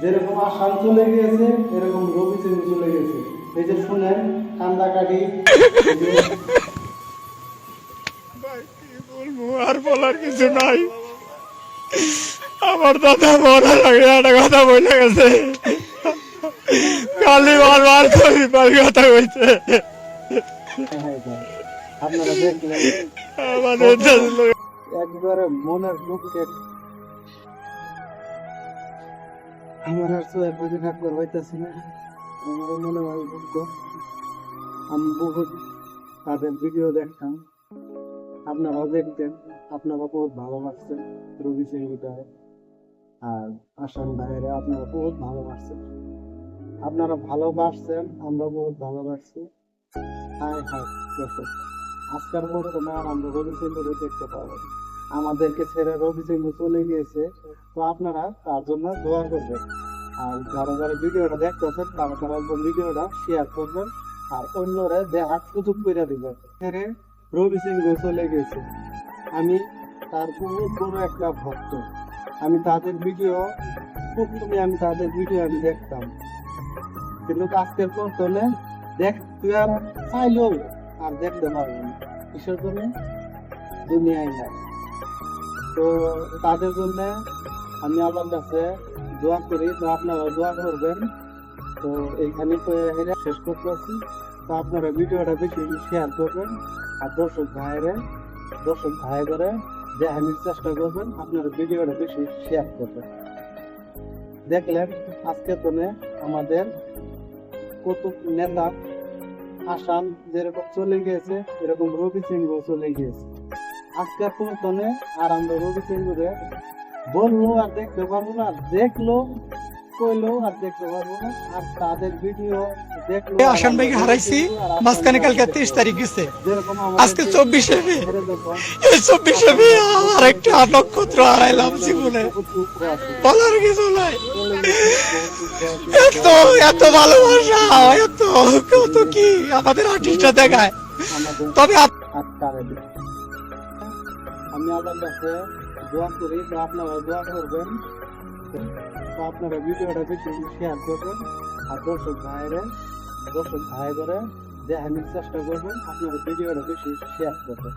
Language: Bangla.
যেরকম আসাম চলে গিয়েছে এরকম রবি সিং চলে গেছে। এই যে শুনেন কান্দাকাটি। আর বলার কিছু নাই। আমার দাদা মরা লাগে একটা কথা বলে গেছে, খালি বারবার কথা কইছে। আপনারা দেখলেন একবারে মনের দুঃখে আমার আর তো একবারে থাকবার হইতেছি না। আমার মনে হয় দুঃখ। আমি বহুত তাদের ভিডিও দেখতাম, আপনারাও দেখতেন, আপনারা বহুত ভালোবাসছেন রবি সিংটায় আর আসাম ভাইয়েরা আপনারা বহুত ভালোবাসছেন। আপনারা ভালোবাসছেন, আমরা বহুত ভালোবাসছি। হায় হায় দর্শক, আজকের বর্তমানে আর আমরা রবি সিংকে দেখতে পাবো। আমাদেরকে ছেড়ে রবি সিং চলে গিয়েছে, তো আপনারা তার জন্য দোয়া করবেন। আর যারা যারা ভিডিওটা দেখতেছেন তারা তারা ভিডিওটা শেয়ার করবেন আর অন্যরা দেখার সুযোগ করে দিবেন। ছেড়ে রবি সিং চলে গেছে, আমি তার বহুত বড় একটা ভক্ত। আমি তাদের ভিডিও প্রথমে আমি তাদের ভিডিও আমি দেখতাম, কিন্তু আজকের পর তোলে দেখ তুই আর চাইলেও আর দেখতে পারবো না। কিসের জন্য? দুনিয়ায় নাই। তো তাদের জন্য আমি আমার কাছে দোয়া করি, তো আপনারা দোয়া করবেন। তো এইখানে তো শেষ করতেছি। তো আপনারা ভিডিওটা বেশি শেয়ার করবেন আর দর্শক ভাই করে দেখানোর চেষ্টা করবেন। আপনারা ভিডিওটা বেশি শেয়ার করবেন। দেখলেন আজকে তো আমাদের কত নেতা আসাম যেরকম চলে গিয়েছে এরকম রবি সিং চলে গিয়েছে। আজকের পর্যন্ত আর আমরা রবি সিং বললো আর দেখতে পারবো না, দেখলো কইলো আর দেখতে পারবো না। আর তাদের ভিডিও দেখলো আসাম ভাইকে হারাইছি মাঝখানে কালকে 30 তারিখ গেছে, আজকে 24শে মে। এই 24শে মে আর একটা নক্ষত্র হারাইলাম জীবনে, বলার কিছু নাই। এত ভালোবাসা, এত কত কি আমাদের আর্টিস্টরা দেখায়। তবে আমি আমার কাছে দোয়া করি, তো আপনারা দোয়া করবেন। তো আপনারা ভিডিওটা বেশি শেয়ার করবেন আর দর্শক ভাই করে দেখানোর চেষ্টা করবেন। আপনারা ভিডিওটা বেশি শেয়ার করবেন।